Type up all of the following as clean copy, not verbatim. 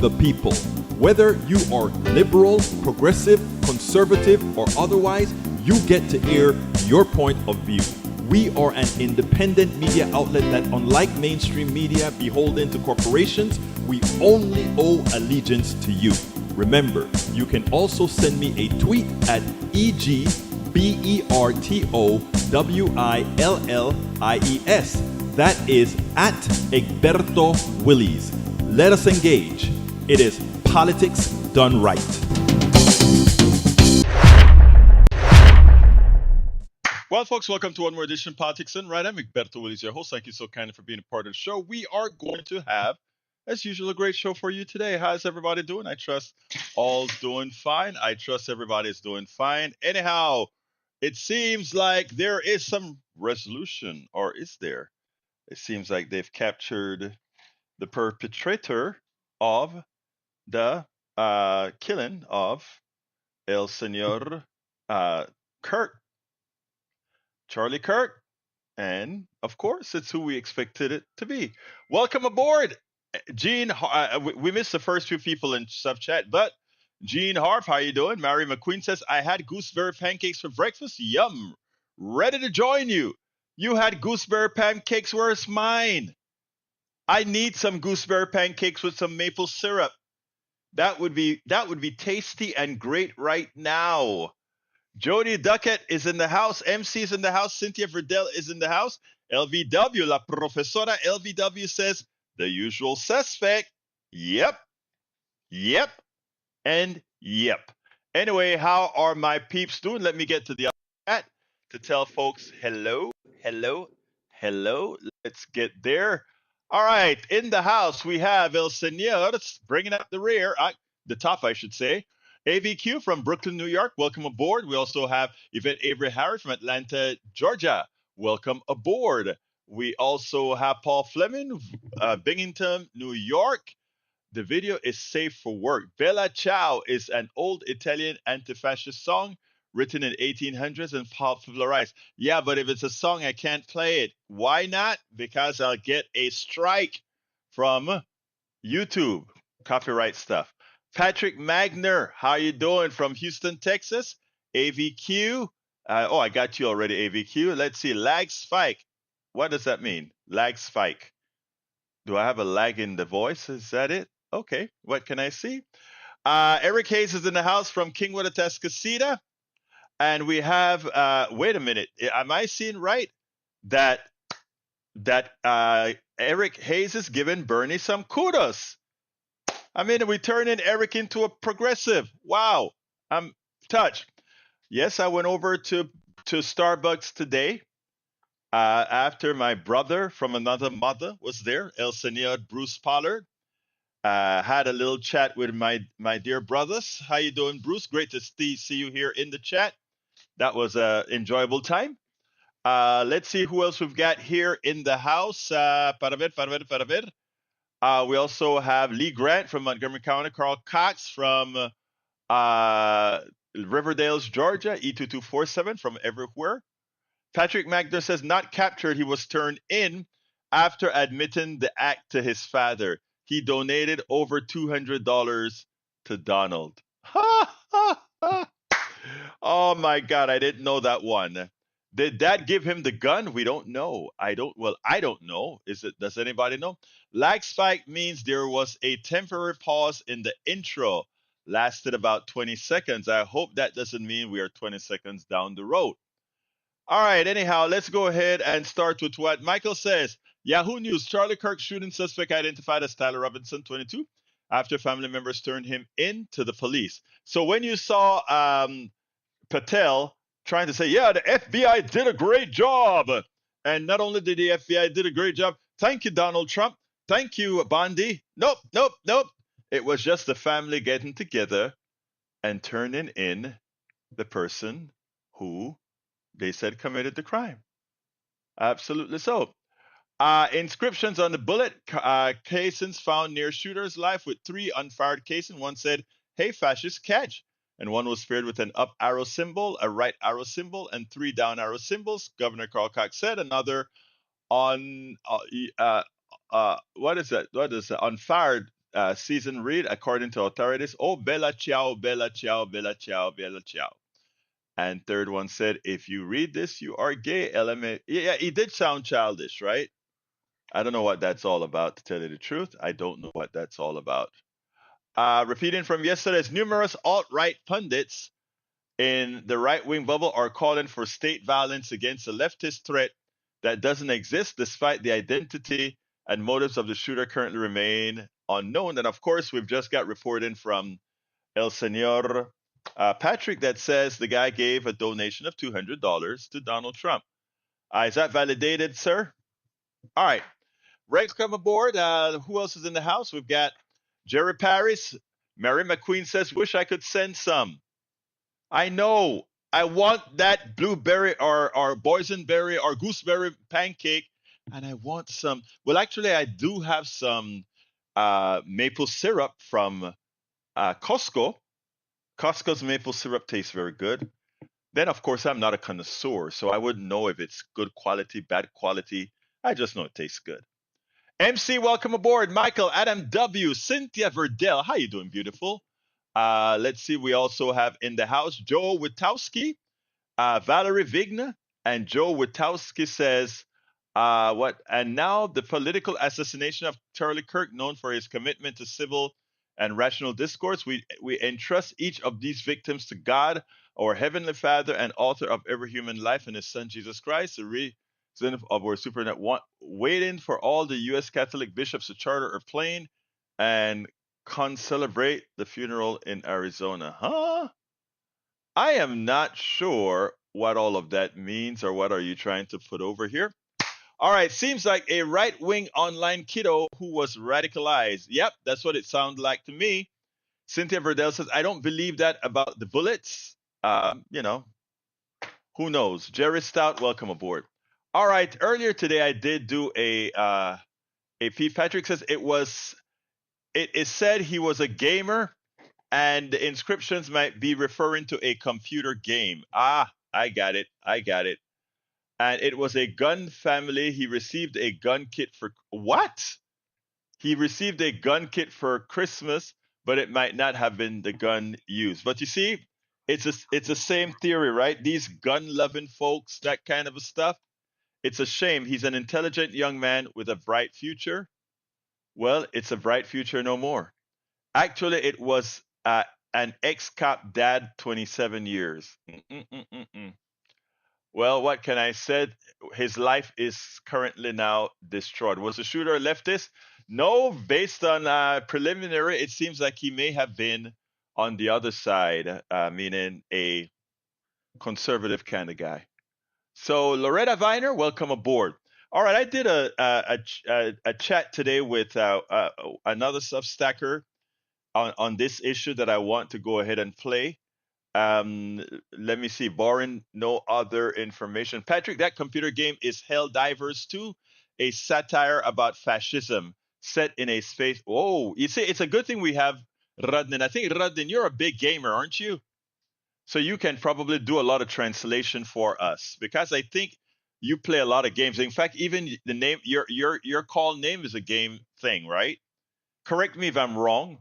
the people. Whether you are liberal, progressive, conservative, or otherwise, you get to air your point of view. We are an independent media outlet that, unlike mainstream media beholden to corporations, we only owe allegiance to you. Remember, you can also send me a tweet at EGBERTOWILLIES. That is at Egberto Willies. Let us engage. It is politics done right. Well, folks, welcome to one more edition of Politics Done Right. I'm Egberto Willies, your host. Thank you so kindly for being a part of the show. We are going to have, as usual, a great show for you today. How's everybody doing? I trust all's doing fine. I trust everybody's doing fine. Anyhow, it seems like there is some resolution, or is there? It seems like they've captured the perpetrator of the killing of El Senor Kirk, Charlie Kirk. And of course, it's who we expected it to be. Welcome aboard, Gene. We missed the first few people in sub chat, but Gene Harf, how you doing? Mary McQueen says, I had gooseberry pancakes for breakfast. Yum. Ready to join you. You had gooseberry pancakes. Where's mine? I need some gooseberry pancakes with some maple syrup. That would be tasty and great right now. Jody Duckett is in the house. MC is in the house. Cynthia Verdell is in the house. LVW, La Profesora LVW says, the usual suspect. Yep, yep, and yep. Anyway, how are my peeps doing? Let me get to the chat to tell folks hello, hello, hello. Let's get there. All right, in the house we have El Senor. It's bringing up the rear, the top, I should say. AVQ from Brooklyn, New York. Welcome aboard. We also have Yvette Avery Harry from Atlanta, Georgia. Welcome aboard. We also have Paul Fleming, Binghamton, New York. The video is safe for work. Bella Ciao is an old Italian anti-fascist song written in 1800s and popularized. Yeah, but if it's a song, I can't play it. Why not? Because I'll get a strike from YouTube. Copyright stuff. Patrick Magner, how you doing from Houston, Texas? AVQ. I got you already, AVQ. Let's see. Lag spike. What does that mean? Lag spike. Do I have a lag in the voice? Is that it? Okay. What can I see? Eric Hayes is in the house from Kingwood, Atascocita. And we have, wait a minute. Am I seeing right? That Eric Hayes is giving Bernie some kudos. I mean, we turning Eric into a progressive. Wow. I'm touched. Yes, I went over to Starbucks today after my brother from another mother was there, El Senor Bruce Pollard. Had a little chat with my dear brothers. How you doing, Bruce? Great to see you here in the chat. That was an enjoyable time. Let's see who else we've got here in the house. Para ver. We also have Lee Grant from Montgomery County, Carl Cox from Riverdale's, Georgia, E2247 from everywhere. Patrick Magner says, not captured, he was turned in after admitting the act to his father. He donated over $200 to Donald. Oh my God, I didn't know that one. Did that give him the gun? We don't know. I don't know. Does anybody know? Lag spike means there was a temporary pause in the intro. Lasted about 20 seconds. I hope that doesn't mean we are 20 seconds down the road. All right, anyhow, let's go ahead and start with what Michael says. Yahoo News, Charlie Kirk shooting suspect identified as Tyler Robinson, 22, after family members turned him in to the police. So when you saw Patel trying to say, yeah, the FBI did a great job. And not only did the FBI did a great job, thank you, Donald Trump. Thank you, Bondi. Nope. It was just the family getting together and turning in the person who they said committed the crime. Absolutely so. Inscriptions on the bullet casings found near shooter's life with 3 unfired casings. One said, hey, fascist, catch. And one was paired with an up arrow symbol, a right arrow symbol, and 3 down arrow symbols. Governor Carl Cox said another on what is that? What is that? Unfired season read according to authorities? Oh, bella ciao, bella ciao, bella ciao, bella ciao. And third one said, if you read this, you are gay. LMA. Yeah, he did sound childish, right? I don't know what that's all about, to tell you the truth. I don't know what that's all about. Repeating from yesterday's, numerous alt-right pundits in the right-wing bubble are calling for state violence against a leftist threat that doesn't exist, despite the identity and motives of the shooter currently remain unknown. And of course, we've just got reporting from El Senor Patrick that says the guy gave a donation of $200 to Donald Trump. Is that validated, sir? All right. Welcome aboard. Who else is in the house? We've got Jerry Paris. Mary McQueen says, wish I could send some. I know. I want that blueberry or boysenberry or gooseberry pancake. And I want some. Well, actually, I do have some maple syrup from Costco. Costco's maple syrup tastes very good. Then, of course, I'm not a connoisseur, so I wouldn't know if it's good quality, bad quality. I just know it tastes good. MC, welcome aboard. Michael, Adam W, Cynthia Verdell. How you doing, beautiful? Let's see. We also have in the house Joe Witowski, Valerie Vigna, and Joe Witowski says, what? And now the political assassination of Charlie Kirk, known for his commitment to civil and rational discourse. We entrust each of these victims to God, our heavenly Father and author of every human life, and His Son Jesus Christ, the reason of our supernet waiting for all the U.S. Catholic bishops to charter a plane and celebrate the funeral in Arizona. Huh? I am not sure what all of that means, or what are you trying to put over here? All right, seems like a right-wing online kiddo who was radicalized. Yep, that's what it sounded like to me. Cynthia Verdell says, I don't believe that about the bullets. You know, who knows? Jerry Stout, welcome aboard. All right, earlier today I did do a Pete Patrick says it is said he was a gamer, and the inscriptions might be referring to a computer game. Ah, I got it. And it was a gun family. He received a gun kit for what? He received a gun kit for Christmas, but it might not have been the gun used. But you see, it's the same theory, right? These gun-loving folks, that kind of stuff. It's a shame. He's an intelligent young man with a bright future. Well, it's a bright future no more. Actually, it was an ex-cop dad, 27 years. Mm-mm-mm-mm. Well, what can I say? His life is currently now destroyed. Was the shooter a leftist? No, based on preliminary, it seems like he may have been on the other side, meaning a conservative kind of guy. So, Loretta Viner, welcome aboard. All right, I did a chat today with another Substacker on this issue that I want to go ahead and play. Let me see. Barring no other information, Patrick, that computer game is Helldivers 2, a satire about fascism set in a space. Oh, you see, it's a good thing we have Radnin. I think Radnin, you're a big gamer, aren't you? So you can probably do a lot of translation for us, because I think you play a lot of games. In fact, even the name, your call name is a game thing, right? Correct me if I'm wrong,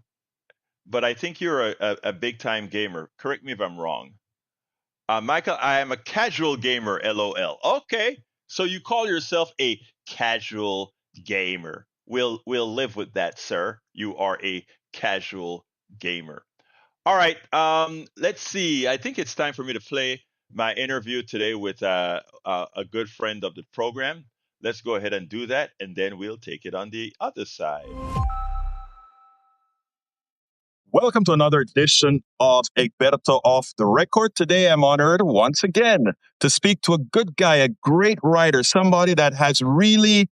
but I think you're a big time gamer. Correct me if I'm wrong. Michael, I am a casual gamer, LOL. Okay, so you call yourself a casual gamer. We'll live with that, sir. You are a casual gamer. All right, let's see. I think it's time for me to play my interview today with a good friend of the program. Let's go ahead and do that, and then we'll take it on the other side. Welcome to another edition of Egberto Off the Record. Today I'm honored once again to speak to a good guy, a great writer, somebody that has really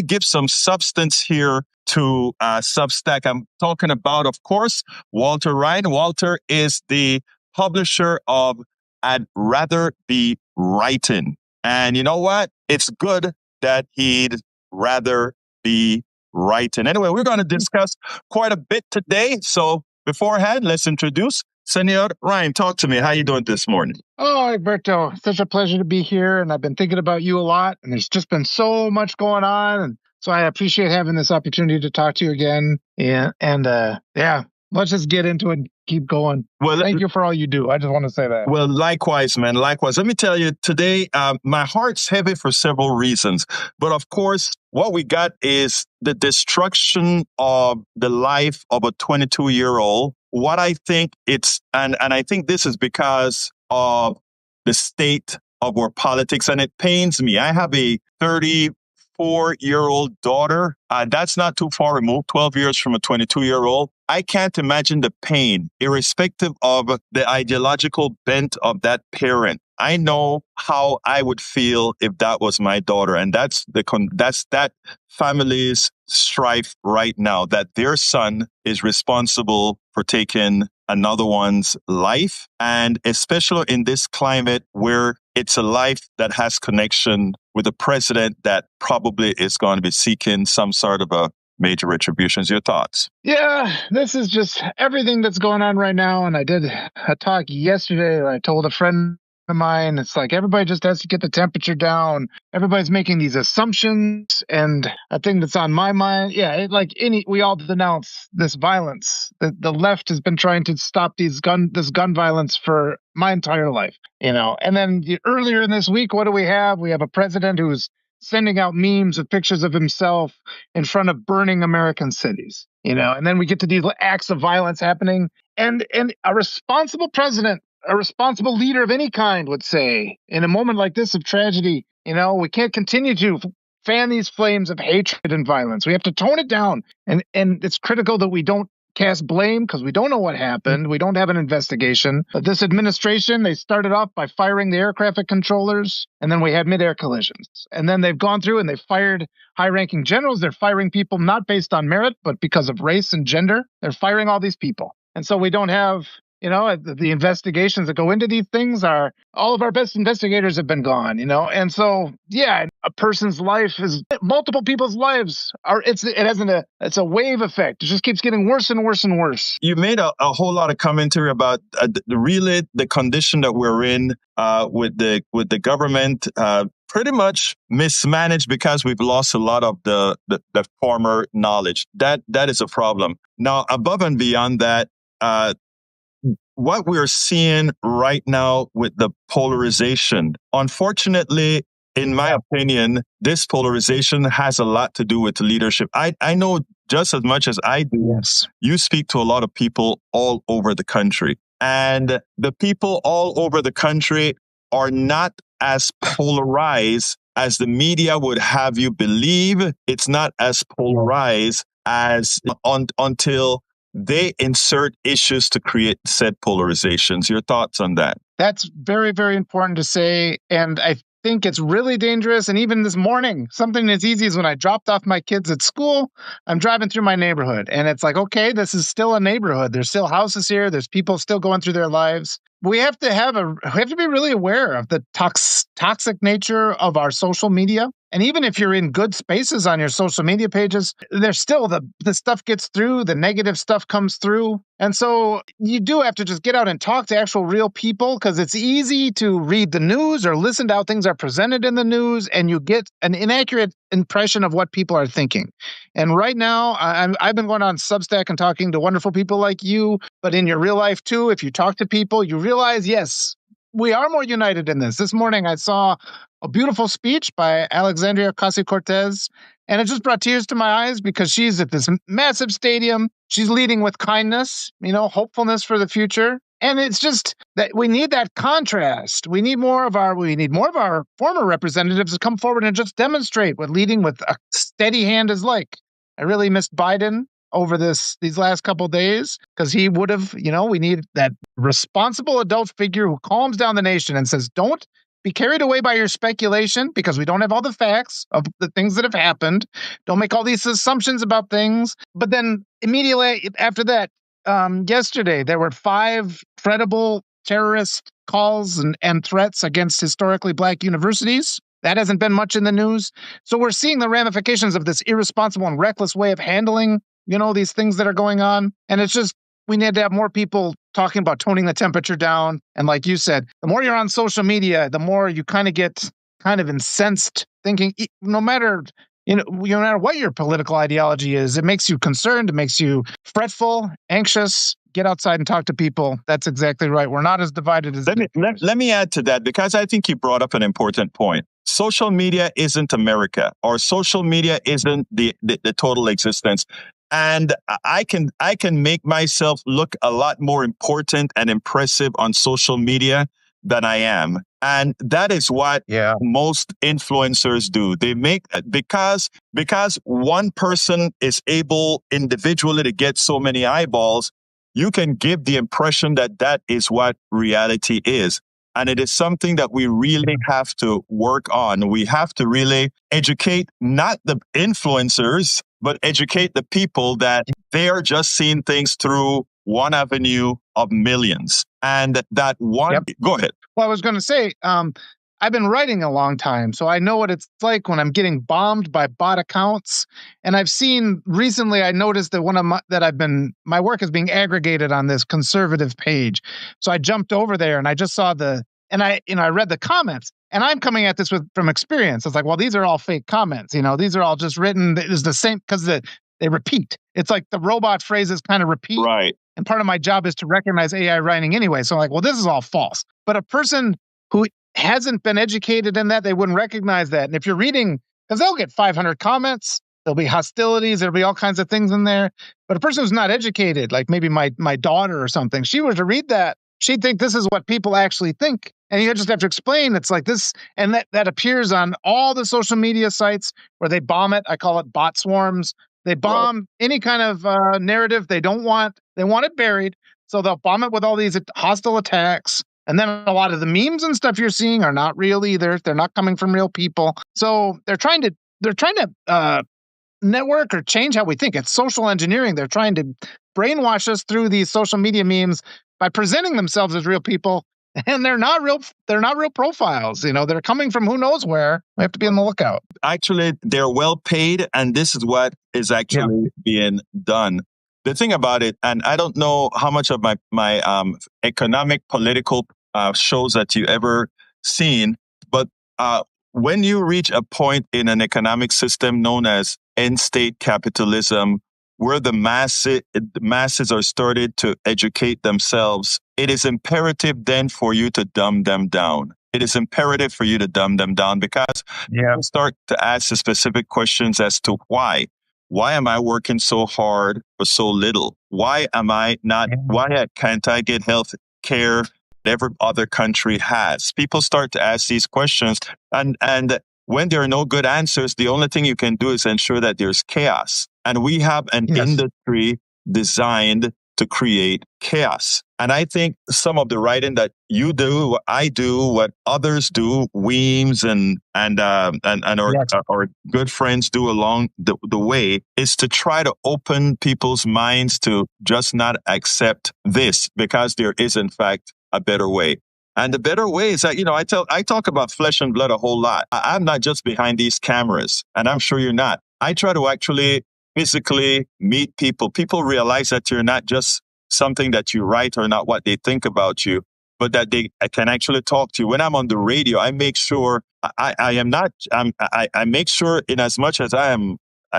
gives some substance here to Substack. I'm talking about, of course, Walter Ryan. Walter is the publisher of I'd Rather Be Writing. And you know what? It's good that he'd rather be writing. Anyway, we're going to discuss quite a bit today. So beforehand, let's introduce Senor Ryan. Talk to me. How you doing this morning? Oh, Alberto, such a pleasure to be here. And I've been thinking about you a lot. And there's just been so much going on and So I appreciate having this opportunity to talk to you again. And let's just get into it and keep going. Well, thank you for all you do. I just want to say that. Well, likewise, man. Likewise. Let me tell you today, my heart's heavy for several reasons. But of course, what we got is the destruction of the life of a 22-year-old. What I think and I think this is because of the state of our politics, and it pains me. I have a 34-year-old daughter. That's not too far removed, 12 years from a 22-year-old. I can't imagine the pain, irrespective of the ideological bent of that parent. I know how I would feel if that was my daughter, and that's that family's strife right now, that their son is responsible for taking another one's life, and especially in this climate where it's a life that has connection with a president that probably is going to be seeking some sort of a major retributions. Your thoughts? Yeah, this is just everything that's going on right now. And I did a talk yesterday. I told a friend of mine, it's like everybody just has to get the temperature down. Everybody's making these assumptions. And a thing that's on my mind, we all denounce this violence. The left has been trying to stop this gun violence for my entire life, And then earlier in this week, what do we have? We have a president who's sending out memes of pictures of himself in front of burning American cities, and then we get to these acts of violence happening. And a responsible president, a responsible leader of any kind would say, in a moment like this of tragedy, we can't continue to fan these flames of hatred and violence. We have to tone it down. And it's critical that we don't cast blame because we don't know what happened. We don't have an investigation. But this administration, they started off by firing the air traffic controllers, and then we had mid-air collisions. And then they've gone through and they fired high-ranking generals. They're firing people not based on merit, but because of race and gender. They're firing all these people. And so we don't have, the investigations that go into these things are, all of our best investigators have been gone, And so, a person's life is, multiple people's lives are, it's a wave effect. It just keeps getting worse and worse and worse. You made a whole lot of commentary about the condition that we're in with the government, pretty much mismanaged because we've lost a lot of the former knowledge. That is a problem. Now, above and beyond that, what we're seeing right now with the polarization, unfortunately, in my opinion, this polarization has a lot to do with leadership. I know just as much as I do. Yes. You speak to a lot of people all over the country, and the people all over the country are not as polarized as the media would have you believe. It's not as polarized as until they insert issues to create said polarizations. Your thoughts on that? That's very, very important to say. And I think it's really dangerous. And even this morning, something as easy as when I dropped off my kids at school, I'm driving through my neighborhood. And it's like, okay, this is still a neighborhood. There's still houses here. There's people still going through their lives. We have to be really aware of the toxic nature of our social media. And even if you're in good spaces on your social media pages, there's still the stuff gets through, the negative stuff comes through. And so you do have to just get out and talk to actual real people, because it's easy to read the news or listen to how things are presented in the news, and you get an inaccurate impression of what people are thinking. And right now, I've been going on Substack and talking to wonderful people like you, but in your real life too, if you talk to people, you realize, yes, we are more united in this. This morning, I saw a beautiful speech by Alexandria Ocasio-Cortez, and it just brought tears to my eyes because she's at this massive stadium. She's leading with kindness, hopefulness for the future. And it's just that we need that contrast. We need more of our former representatives to come forward and just demonstrate what leading with a steady hand is like. I really missed Biden over these last couple of days, because he would have, we need that responsible adult figure who calms down the nation and says, don't be carried away by your speculation, because we don't have all the facts of the things that have happened. Don't make all these assumptions about things. But then immediately after that, yesterday, there were 5 credible terrorist calls and threats against historically Black universities. That hasn't been much in the news. So we're seeing the ramifications of this irresponsible and reckless way of handling, these things that are going on. And it's just, we need to have more people talking about toning the temperature down. And like you said, the more you're on social media, the more you kind of get incensed, thinking no matter no matter what your political ideology is, it makes you concerned, it makes you fretful, anxious. Get outside and talk to people. That's exactly right. We're not as divided as. Let me add to that, because I think you brought up an important point. Social media isn't America, or social media isn't the total existence. And I can make myself look a lot more important and impressive on social media than I am. And that is what most influencers do. They make, because one person is able individually to get so many eyeballs, you can give the impression that that is what reality is. And it is something that we really have to work on. We have to really educate not the influencers, but educate the people that they are just seeing things through one avenue of millions. And that one, Go ahead. Well, I was going to say, I've been writing a long time, so I know what it's like when I'm getting bombed by bot accounts. And I've seen recently, I noticed that my work is being aggregated on this conservative page. So I jumped over there and I just saw I read the comments, and I'm coming at this from experience. It's like, well, these are all fake comments. These are all just written. It is the same because they repeat. It's like the robot phrases kind of repeat. Right. And part of my job is to recognize AI writing anyway. So I'm like, well, this is all false. But a person who hasn't been educated in that, they wouldn't recognize that. And if you're reading, because they'll get 500 comments, there'll be hostilities, there'll be all kinds of things in there. But a person who's not educated, like maybe my daughter or something, she were to read that, she'd think this is what people actually think. And you just have to explain it's like this. And that appears on all the social media sites where they bomb it. I call it bot swarms. They bomb any kind of narrative they don't want. They want it buried. So they'll bomb it with all these hostile attacks. And then a lot of the memes and stuff you're seeing are not real either. They're not coming from real people. So they're trying to network or change how we think. It's social engineering. They're trying to brainwash us through these social media memes by presenting themselves as real people. And they're not real profiles. They're coming from who knows where. We have to be on the lookout. Actually, they're well paid, and this is what is actually being done. The thing about it, and I don't know how much of my economic political shows that you ever seen, but when you reach a point in an economic system known as end state capitalism, where the masses are started to educate themselves, it is imperative then for you to dumb them down. It is imperative for you to dumb them down, because you start to ask the specific questions as to why. Why am I working so hard for so little? Why am I not? Why can't I get health care that every other country has? People start to ask these questions, and when there are no good answers, the only thing you can do is ensure that there's chaos. And we have an industry designed to create chaos. And I think some of the writing that you do, what I do, what others do, Weems and our good friends do along the way, is to try to open people's minds to just not accept this, because there is in fact a better way. And the better way is that, I talk about flesh and blood a whole lot. I'm not just behind these cameras, and I'm sure you're not. I try to actually physically meet people. People realize that you're not just something that you write or not what they think about you, but that they can actually talk to you. When I'm on the radio, I make sure I make sure, in as much as I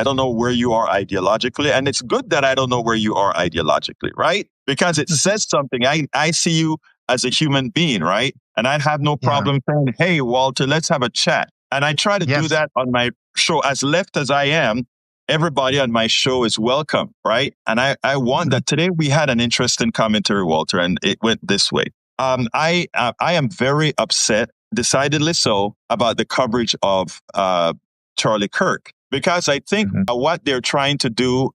don't know where you are ideologically. And it's good that I don't know where you are ideologically, right? Because it says something. I see you as a human being, right? And I have no problem saying, hey, Walter, let's have a chat. And I try to do that on my show. As left as I am, everybody on my show is welcome, right? And I want that. Today we had an interesting commentary, Walter, and it went this way. I am very upset, decidedly so, about the coverage of Charlie Kirk, because I think what they're trying to do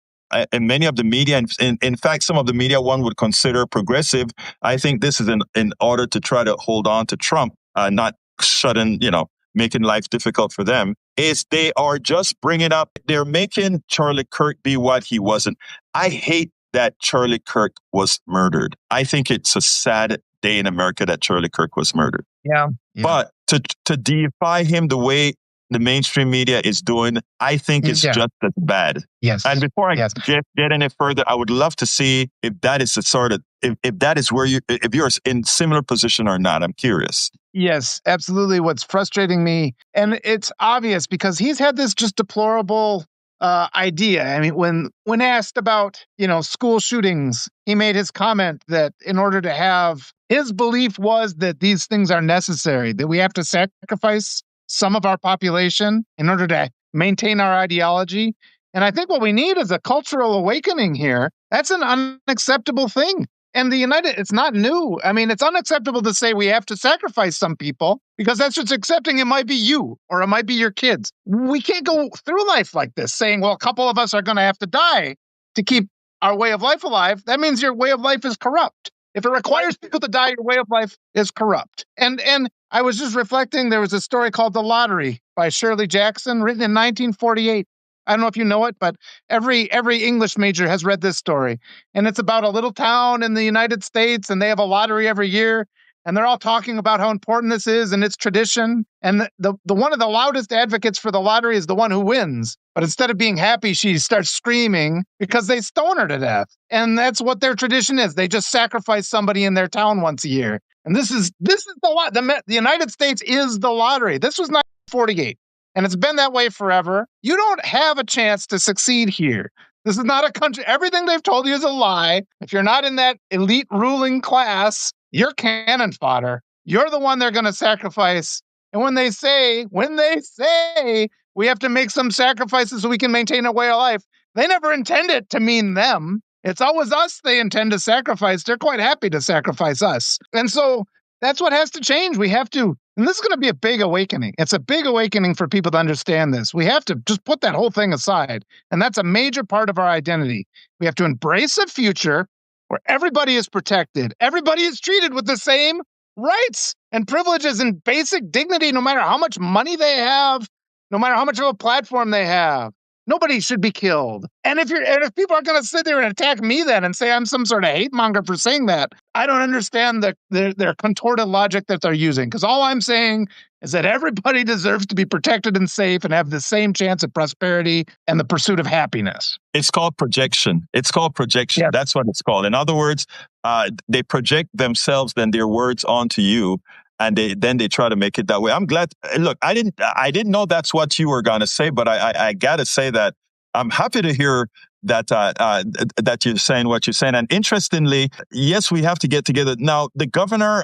in many of the media, and in fact, some of the media one would consider progressive, I think this is in order to try to hold on to Trump, not making life difficult for them, is they are just bringing up, they're making Charlie Kirk be what he wasn't. I hate that Charlie Kirk was murdered. I think it's a sad day in America that Charlie Kirk was murdered. Yeah. But to deify him the way the mainstream media is doing, I think it's just as bad. Yes. And before I get any further, I would love to see if that is the sort of, if that is where if you're in similar position or not. I'm curious. Yes, absolutely. What's frustrating me, and it's obvious because he's had this just deplorable idea. I mean, when asked about school shootings, he made his comment that in order to have his belief was that these things are necessary, that we have to sacrifice some of our population in order to maintain our ideology. And I think what we need is a cultural awakening here. That's an unacceptable thing. And it's not new. I mean, it's unacceptable to say we have to sacrifice some people because that's just accepting it might be you or it might be your kids. We can't go through life like this saying, well, a couple of us are going to have to die to keep our way of life alive. That means your way of life is corrupt. If it requires people to die, your way of life is corrupt. And I was just reflecting, there was a story called The Lottery by Shirley Jackson, written in 1948. I don't know if you know it, but every English major has read this story. And it's about a little town in the United States, and they have a lottery every year. And they're all talking about how important this is and its tradition. And the one of the loudest advocates for the lottery is the one who wins. But instead of being happy, she starts screaming because they stone her to death. And that's what their tradition is. They just sacrifice somebody in their town once a year. And this is the United States is the lottery. This was 1948. And it's been that way forever. You don't have a chance to succeed here. This is not a country. Everything they've told you is a lie. If you're not in that elite ruling class, you're cannon fodder. You're the one they're going to sacrifice. And when they say we have to make some sacrifices so we can maintain a way of life, they never intend it to mean them. It's always us they intend to sacrifice. They're quite happy to sacrifice us. And so that's what has to change. We have to, and this is going to be a big awakening. It's a big awakening for people to understand this. We have to just put that whole thing aside. And that's a major part of our identity. We have to embrace a future where everybody is protected. Everybody is treated with the same rights and privileges and basic dignity, no matter how much money they have, no matter how much of a platform they have. Nobody should be killed. And if people are going to sit there and attack me then and say I'm some sort of hate monger for saying that, I don't understand their contorted logic that they're using. Because all I'm saying is that everybody deserves to be protected and safe and have the same chance at prosperity and the pursuit of happiness. It's called projection. Yeah. That's what it's called. In other words, they project themselves and their words onto you. And they try to make it that way. I'm glad. Look, I didn't know that's what you were going to say, but I got to say that I'm happy to hear that that you're saying what you're saying. And interestingly, yes, we have to get together. Now, the governor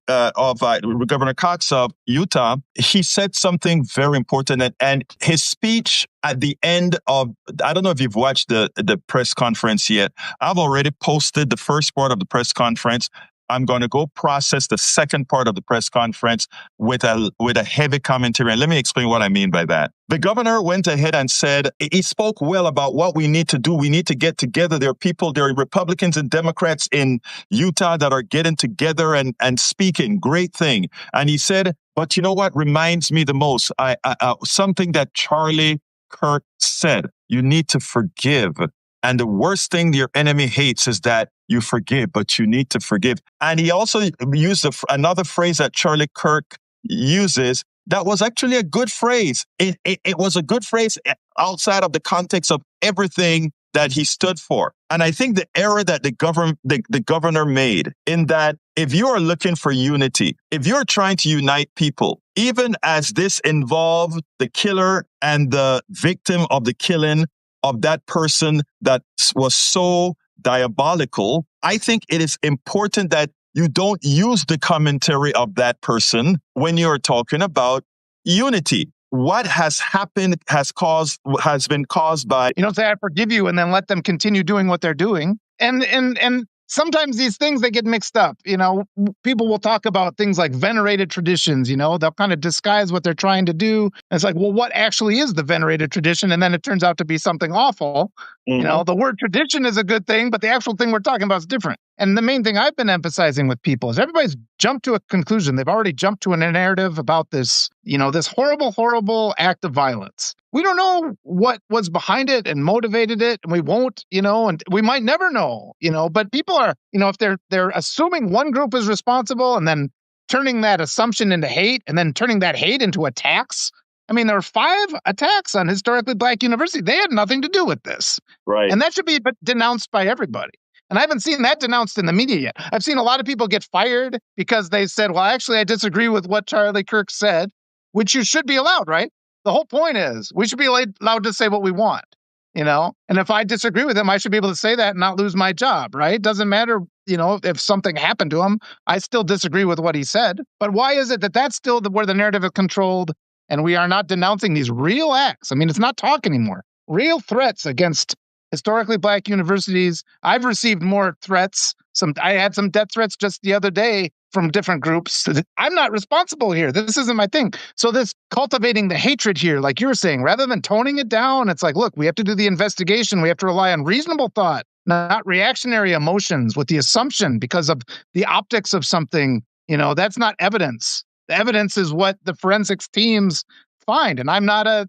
Governor Cox of Utah, he said something very important, and his speech at the end of, I don't know if you've watched the press conference yet. I've already posted the first part of the press conference. I'm going to go process the second part of the press conference with a heavy commentary. And let me explain what I mean by that. The governor went ahead and said, he spoke well about what we need to do. We need to get together. There are Republicans and Democrats in Utah that are getting together and speaking. Great thing. And he said, but you know what reminds me the most? Something that Charlie Kirk said, you need to forgive. And the worst thing your enemy hates is that you forgive, but you need to forgive. And he also used another phrase that Charlie Kirk uses that was actually a good phrase. It was a good phrase outside of the context of everything that he stood for. And I think the error that the governor made in that if you are looking for unity, if you're trying to unite people, even as this involved the killer and the victim of the killing of that person that was so diabolical, I think it is important that you don't use the commentary of that person when you're talking about unity. What has happened has been caused by... You don't say, I forgive you, and then let them continue doing what they're doing. And sometimes these things, they get mixed up. People will talk about things like venerated traditions, they'll kind of disguise what they're trying to do. And it's like, well, what actually is the venerated tradition? And then it turns out to be something awful. Mm-hmm. The word tradition is a good thing, but the actual thing we're talking about is different. And the main thing I've been emphasizing with people is everybody's jumped to a conclusion. They've already jumped to a narrative about this, this horrible, horrible act of violence. We don't know what was behind it and motivated it, and we won't, and we might never know, but people are, if they're assuming one group is responsible and then turning that assumption into hate and then turning that hate into attacks. I mean, there were 5 attacks on historically Black universities. They had nothing to do with this. Right. And that should be denounced by everybody. And I haven't seen that denounced in the media yet. I've seen a lot of people get fired because they said, well, actually, I disagree with what Charlie Kirk said, which you should be allowed, right? The whole point is we should be allowed to say what we want, And if I disagree with him, I should be able to say that and not lose my job, right? Doesn't matter, if something happened to him, I still disagree with what he said. But why is it that that's still where the narrative is controlled and we are not denouncing these real acts? I mean, it's not talk anymore. Real threats against historically Black universities. I've received more threats. I had some death threats just the other day from different groups. I'm not responsible here. This isn't my thing. So this cultivating the hatred here, like you're saying, rather than toning it down, it's like, look, we have to do the investigation. We have to rely on reasonable thought, not reactionary emotions with the assumption because of the optics of something. That's not evidence. The evidence is what the forensics teams find. And I'm not a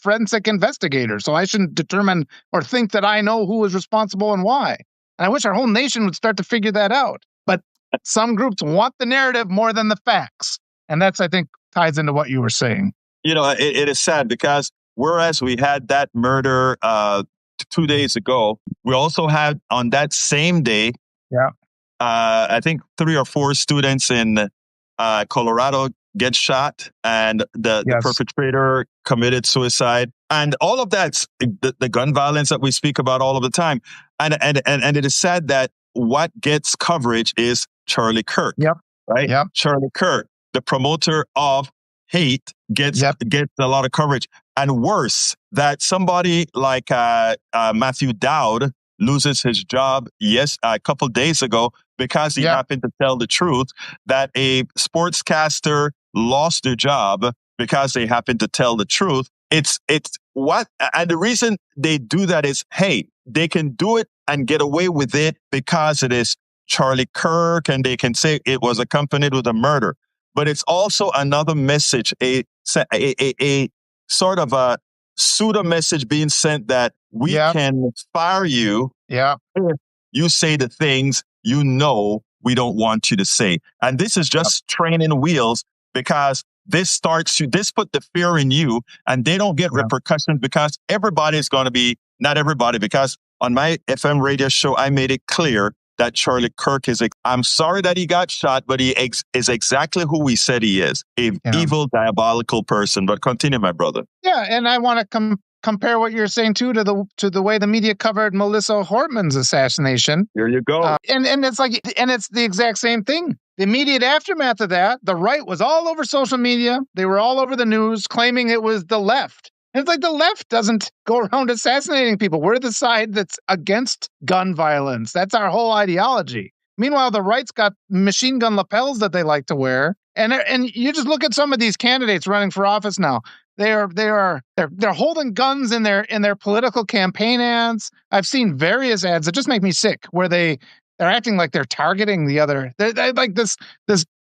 forensic investigator. So I shouldn't determine or think that I know who is responsible and why. And I wish our whole nation would start to figure that out. But some groups want the narrative more than the facts. And that's, I think, ties into what you were saying. It is sad because whereas we had that murder 2 days ago, we also had on that same day, I think 3 or 4 students in Colorado get shot and the perpetrator committed suicide. And all of that's the gun violence that we speak about all of the time. And it is sad that what gets coverage is Charlie Kirk, right? Yep. Charlie Kirk, the promoter of hate, gets a lot of coverage. And worse, that somebody like Matthew Dowd loses his job a couple days ago because he happened to tell the truth that a sportscaster lost their job because they happened to tell the truth. And the reason they do that is, hey, they can do it and get away with it because it is Charlie Kirk and they can say it was accompanied with a murder. But it's also another message, a sort of a pseudo message being sent that we can fire you if you say the things we don't want you to say. And this is just training wheels because this put the fear in you and they don't get repercussions because everybody's going to be, not everybody, because on my FM radio show, I made it clear that Charlie Kirk I'm sorry that he got shot, but he is exactly who we said he is, evil, diabolical person. But continue, my brother. Yeah, and I want to compare what you're saying too to the way the media covered Melissa Hortman's assassination. Here you go. And it's the exact same thing. The immediate aftermath of that, the right was all over social media. They were all over the news claiming it was the left. And it's like the left doesn't go around assassinating people. We're the side that's against gun violence. That's our whole ideology. Meanwhile, the right's got machine gun lapels that they like to wear. And you just look at some of these candidates running for office now. They're holding guns in their political campaign ads. I've seen various ads that just make me sick, where they're acting like they're targeting the other. They're like this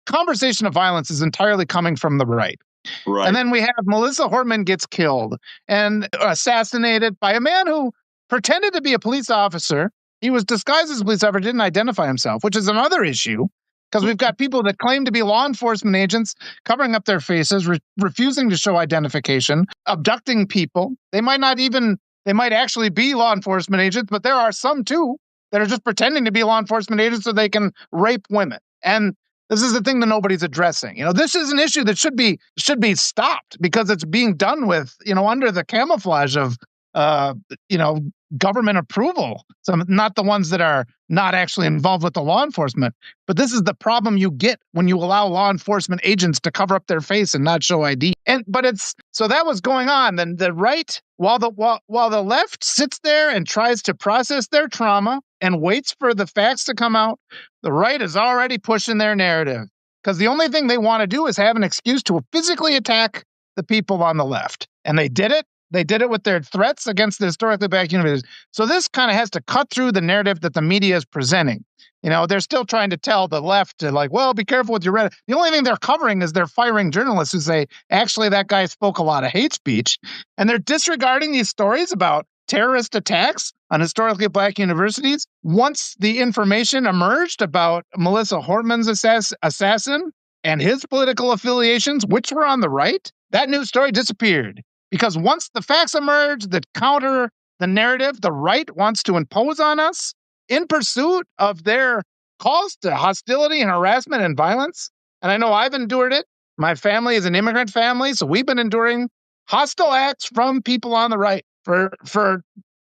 conversation of violence is entirely coming from the right. Right. And then we have Melissa Hortman gets killed and assassinated by a man who pretended to be a police officer. He was disguised as a police officer, didn't identify himself, which is another issue because we've got people that claim to be law enforcement agents covering up their faces, refusing to show identification, abducting people. They might actually be law enforcement agents, but there are some too that are just pretending to be law enforcement agents so they can rape women. And this is the thing that nobody's addressing. This is an issue that should be stopped because it's being done with, under the camouflage of, government approval. So not the ones that are not actually involved with the law enforcement. But this is the problem you get when you allow law enforcement agents to cover up their face and not show ID. So that was going on. Then the right, while the left sits there and tries to process their trauma and waits for the facts to come out, the right is already pushing their narrative because the only thing they want to do is have an excuse to physically attack the people on the left. And they did it. They did it with their threats against the historically Black universities. So this kind of has to cut through the narrative that the media is presenting. They're still trying to tell the left to be careful with your rhetoric. The only thing they're covering is they're firing journalists who say, actually, that guy spoke a lot of hate speech. And they're disregarding these stories about terrorist attacks on historically Black universities. Once the information emerged about Melissa Hortman's assassin and his political affiliations, which were on the right, that news story disappeared. Because once the facts emerge that counter the narrative the right wants to impose on us, in pursuit of their calls to hostility and harassment and violence. And I know I've endured it. My family is an immigrant family, so we've been enduring hostile acts from people on the right for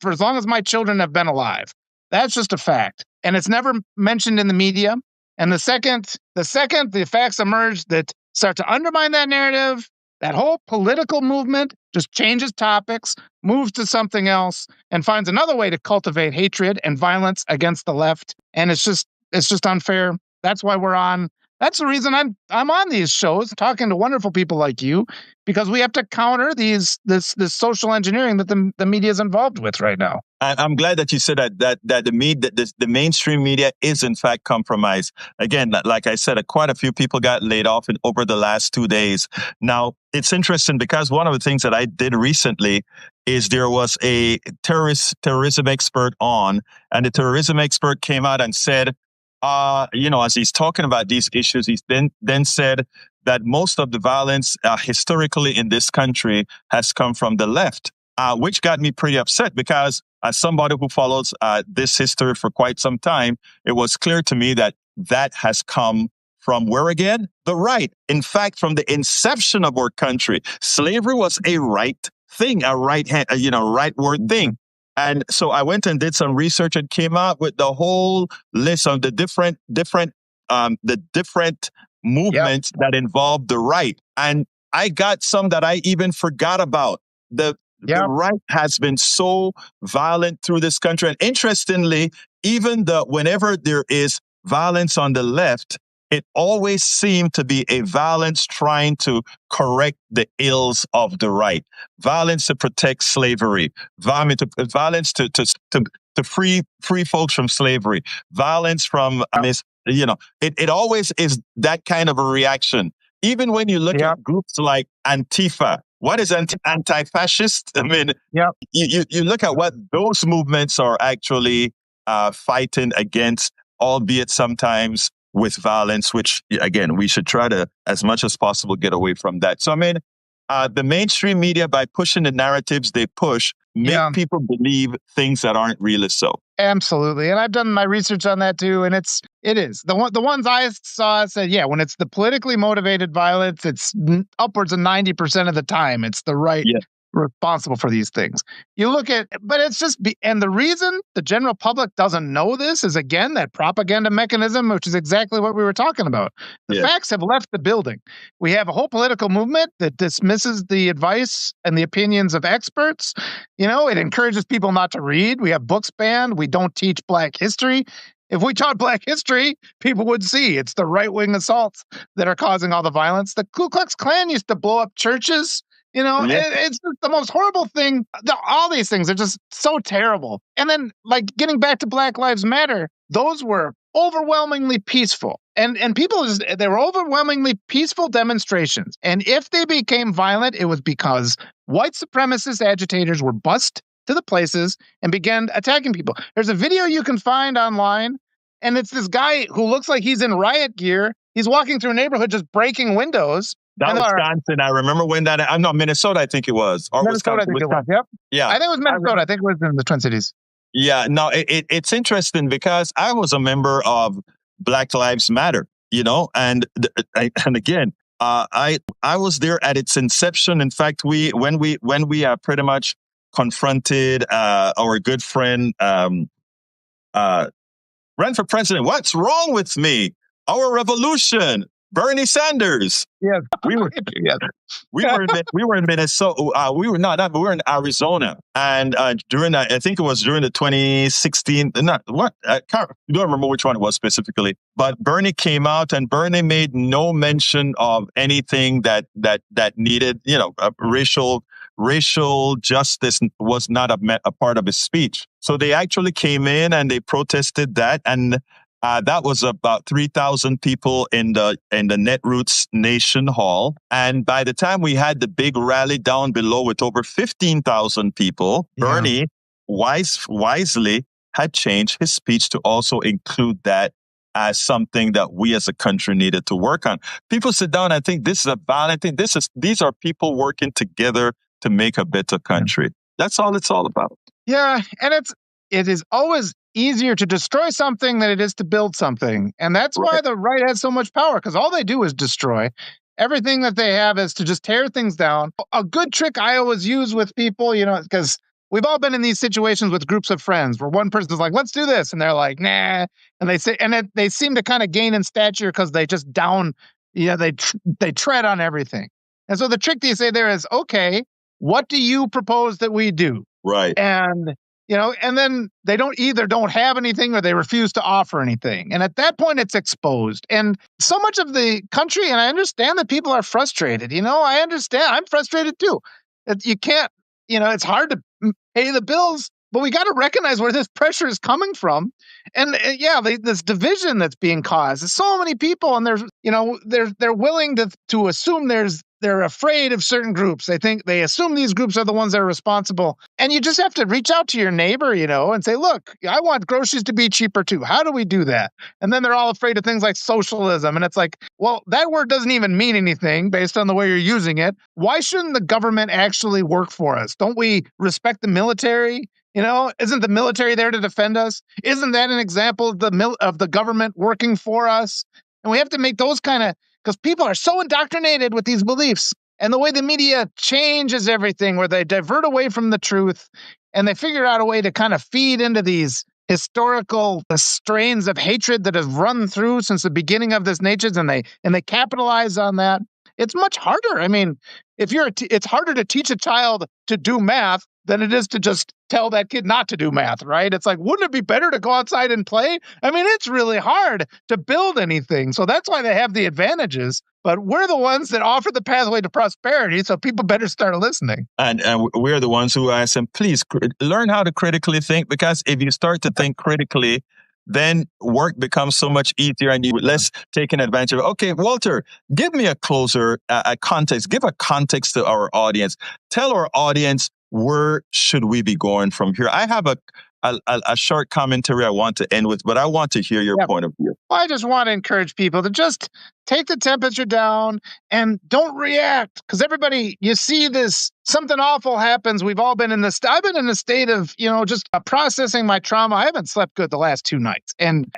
as long as my children have been alive. That's just a fact. And it's never mentioned in the media. And the second the facts emerge that start to undermine that narrative, that whole political movement just changes topics, moves to something else, and finds another way to cultivate hatred and violence against the left. And it's just unfair. That's why we're on. That's the reason I'm on these shows talking to wonderful people like you, because we have to counter this social engineering that the media is involved with right now. I'm glad that you said that the mainstream media is in fact compromised. Again, like I said, quite a few people got laid off over the last 2 days. Now, it's interesting because one of the things that I did recently is there was a terrorism expert on, and the terrorism expert came out and said, as he's talking about these issues, he then said that most of the violence historically in this country has come from the left, which got me pretty upset because as somebody who follows this history for quite some time, it was clear to me that has come from where again? The right. In fact, from the inception of our country, slavery was a right thing, a rightward thing. And so I went and did some research and came out with the whole list of the different movements that involve the right. And I got some that I even forgot about. The right has been so violent through this country. And interestingly, even whenever there is violence on the left, it always seemed to be a violence trying to correct the ills of the right. Violence to protect slavery, violence to free folks from slavery, violence from it always is that kind of a reaction. Even when you look at groups like Antifa, what is anti-fascist? I mean, you look at what those movements are actually fighting against, albeit sometimes with violence, which, again, we should try to, as much as possible, get away from that. So, I mean, the mainstream media, by pushing the narratives they push, make people believe things that aren't really so. Absolutely. And I've done my research on that too. And it is. The ones I saw said, when it's the politically motivated violence, it's upwards of 90% of the time, it's the right responsible for these things. You look at, but it's just, and the reason the general public doesn't know this is, again, that propaganda mechanism, which is exactly what we were talking about. The facts have left the building. We have a whole political movement that dismisses the advice and the opinions of experts. It encourages people not to read. We have books banned. We don't teach Black history. If we taught Black history, people would see it's the right-wing assaults that are causing all the violence. The Ku Klux Klan used to blow up churches. It's just the most horrible thing. All these things are just so terrible. And then, getting back to Black Lives Matter, those were overwhelmingly peaceful. And people, they were overwhelmingly peaceful demonstrations. And if they became violent, it was because white supremacist agitators were bussed to the places and began attacking people. There's a video you can find online, and it's this guy who looks like he's in riot gear. He's walking through a neighborhood just breaking windows. That was Wisconsin. I remember when I'm not Minnesota. I think it was, or Minnesota. Wisconsin. Yep. Yeah, I think it was Minnesota. I think it was in the Twin Cities. Yeah. No, it's interesting because I was a member of Black Lives Matter. And again, I was there at its inception. In fact, when we pretty much confronted our good friend ran for president. What's wrong with me? Our revolution. Bernie Sanders. Yes, we were in Minnesota. We were in Arizona, and during that, I think it was during the 2016. I don't remember which one it was specifically. But Bernie came out, and Bernie made no mention of anything that needed, racial justice was not a part of his speech. So they actually came in and they protested that, and that was about 3,000 people in the Netroots Nation Hall. And by the time we had the big rally down below with over 15,000 people, Bernie wisely had changed his speech to also include that as something that we as a country needed to work on. People sit down and think this is a violent thing. These are people working together to make a better country. That's all it's all about. Yeah, and it is always easier to destroy something than it is to build something. And that's why the right has so much power, because all they do is destroy. Everything that they have is to just tear things down. A good trick I always use with people, because we've all been in these situations with groups of friends where one person's like, let's do this. And they're like, nah. And they say, and they seem to kind of gain in stature because they just they tread on everything. And so the trick that you say there is, okay, what do you propose that we do? Right. And and then they don't have anything or they refuse to offer anything. And at that point, it's exposed. And so much of the country, and I understand that people are frustrated. I understand. I'm frustrated too. You can't, it's hard to pay the bills, but we got to recognize where this pressure is coming from. And this division that's being caused. There's so many people, and they're willing to assume they're afraid of certain groups. They assume these groups are the ones that are responsible. And you just have to reach out to your neighbor, and say, look, I want groceries to be cheaper too. How do we do that? And then they're all afraid of things like socialism. And it's like, well, that word doesn't even mean anything based on the way you're using it. Why shouldn't the government actually work for us? Don't we respect the military? Isn't the military there to defend us? Isn't that an example of the government working for us? And we have to make those because people are so indoctrinated with these beliefs, and the way the media changes everything, where they divert away from the truth, and they figure out a way to kind of feed into these historical strains of hatred that have run through since the beginning of this nation, and they capitalize on that. It's much harder. I mean, it's harder to teach a child to do math than it is to just tell that kid not to do math, right? It's like, wouldn't it be better to go outside and play? I mean, it's really hard to build anything. So that's why they have the advantages. But we're the ones that offer the pathway to prosperity, so people better start listening. And we're the ones who ask them, please learn how to critically think, because if you start to think critically, then work becomes so much easier and you less taking advantage of. Okay, Walter, give me a closer context. Give a context to our audience. Tell our audience, where should we be going from here? I have a short commentary I want to end with, but I want to hear your point of view. Well, I just want to encourage people to just take the temperature down and don't react, because everybody, you see this, something awful happens. We've all been in this. I've been in a state of, just processing my trauma. I haven't slept good the last 2 nights. And,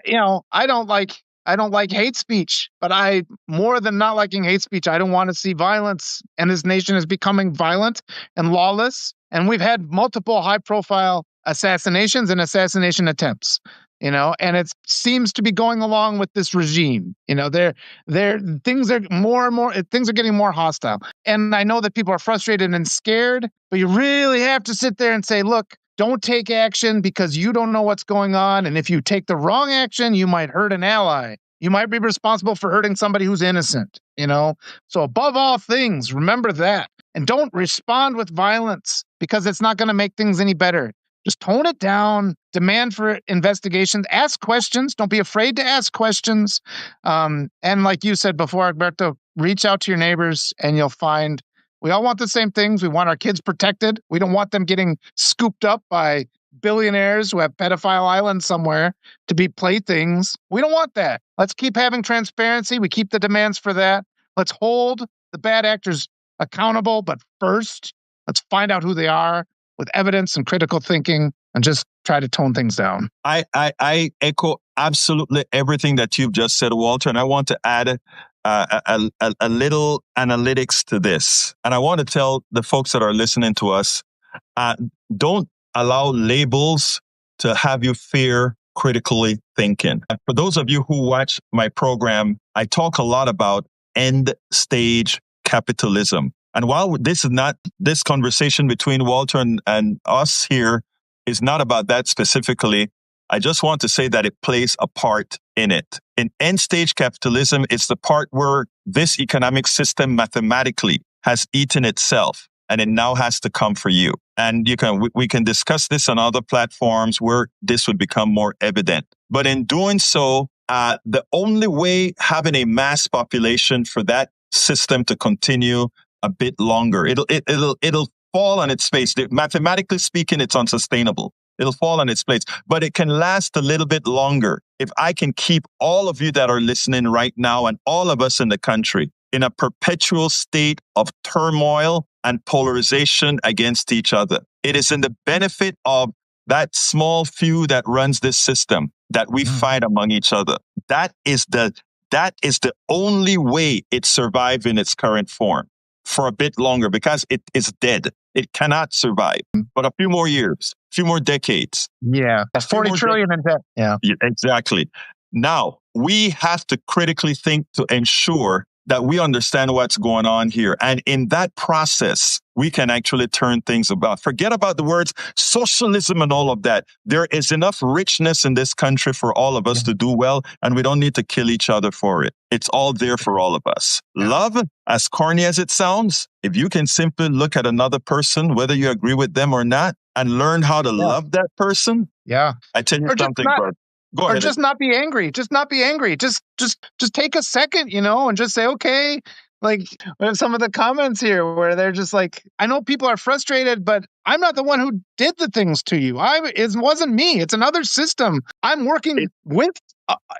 I don't like hate speech, but more than not liking hate speech, I don't want to see violence. And this nation is becoming violent and lawless. And we've had multiple high-profile assassinations and assassination attempts, and it seems to be going along with this regime. Things are more and more, things are getting more hostile. And I know that people are frustrated and scared, but you really have to sit there and say, look, don't take action because you don't know what's going on. And if you take the wrong action, you might hurt an ally. You might be responsible for hurting somebody who's innocent, So above all things, remember that. And don't respond with violence, because it's not going to make things any better. Just tone it down, demand for investigations, ask questions. Don't be afraid to ask questions. And like you said before, Alberto, reach out to your neighbors and you'll find we all want the same things. We want our kids protected. We don't want them getting scooped up by billionaires who have pedophile islands somewhere to be playthings. We don't want that. Let's keep having transparency. We keep the demands for that. Let's hold the bad actors accountable, but first, let's find out who they are with evidence and critical thinking, and just try to tone things down. I echo absolutely everything that you've just said, Walter, and I want to add a little analytics to this. And I want to tell the folks that are listening to us, don't allow labels to have you fear critically thinking. For those of you who watch my program, I talk a lot about end stage capitalism. And while this conversation between Walter and us here is not about that specifically, I just want to say that it plays a part in it. In end stage capitalism, it's the part where this economic system mathematically has eaten itself, and it now has to come for you. And we can discuss this on other platforms where this would become more evident. But in doing so, the only way having a mass population for that system to continue a bit longer, it'll fall on its face. Mathematically speaking, it's unsustainable. It'll fall on its place, but it can last a little bit longer if I can keep all of you that are listening right now and all of us in the country in a perpetual state of turmoil and polarization against each other. It is in the benefit of that small few that runs this system that we fight among each other. That is the only way it survived in its current form for a bit longer, because it is dead. It cannot survive. But a few more years, a few more decades. Yeah. 40 trillion in debt. Yeah. Exactly. Now, we have to critically think to ensure that we understand what's going on here. And in that process, we can actually turn things about. Forget about the words socialism and all of that. There is enough richness in this country for all of us to do well, and we don't need to kill each other for it. It's all there for all of us. Love, as corny as it sounds, if you can simply look at another person, whether you agree with them or not, and learn how to love that person. Yeah. I tell you Or something, bud. Go or ahead. just not be angry. Just not be angry. Just take a second, and just say, okay. Like some of the comments here where they're just like, I know people are frustrated, but I'm not the one who did the things to you. It wasn't me. It's another system. I'm working with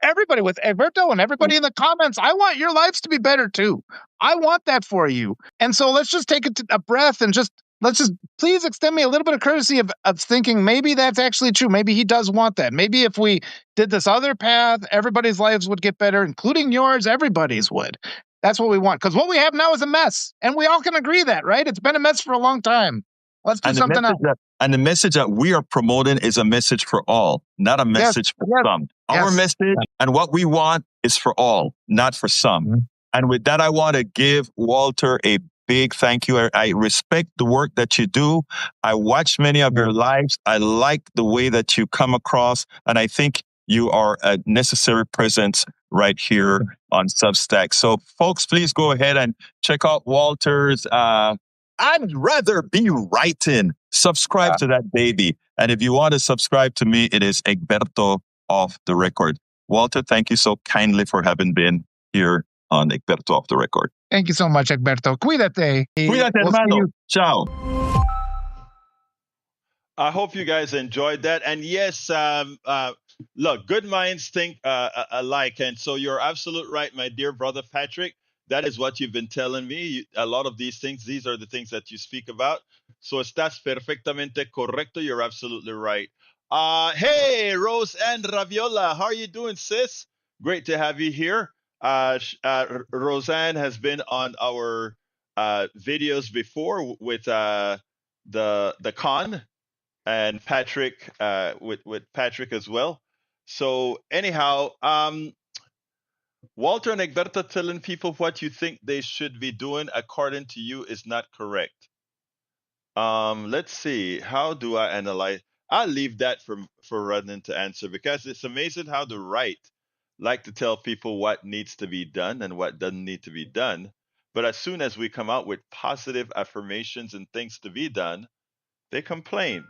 everybody, with Alberto and everybody in the comments. I want your lives to be better too. I want that for you. And so let's just take a breath and let's just please extend me a little bit of courtesy of thinking maybe that's actually true. Maybe he does want that. Maybe if we did this other path, everybody's lives would get better, including yours. Everybody's would. That's what we want. Because what we have now is a mess. And we all can agree that, right? It's been a mess for a long time. Let's do something else. And the message that we are promoting is a message for all, not a message for some. Our message and what we want is for all, not for some. And with that, I want to give Walter a big thank you. I respect the work that you do. I watch many of your lives. I like the way that you come across. And I think you are a necessary presence right here on Substack. So folks, please go ahead and check out Walter's I'd rather be writing. Subscribe to that baby. And if you want to subscribe to me, it is Egberto Off the Record. Walter, thank you so kindly for having been here on Egberto Off the Record. Thank you so much, Egberto. Cuídate. Cuídate, hermano. Ciao. I hope you guys enjoyed that. And yes, look, good minds think alike. And so you're absolutely right, my dear brother Patrick. That is what you've been telling me. A lot of these things, these are the things that you speak about. So estás perfectamente correcto. You're absolutely right. Hey, Rose and Raviola. How are you doing, sis? Great to have you here. Roseanne has been on our videos before with the con, and Patrick with Patrick as well. So anyhow, Walter and Egberto telling people what you think they should be doing according to you is not correct. Let's see. How do I analyze? I'll leave that for Rodnan to answer, because it's amazing how the right like to tell people what needs to be done and what doesn't need to be done. But as soon as we come out with positive affirmations and things to be done, they complain.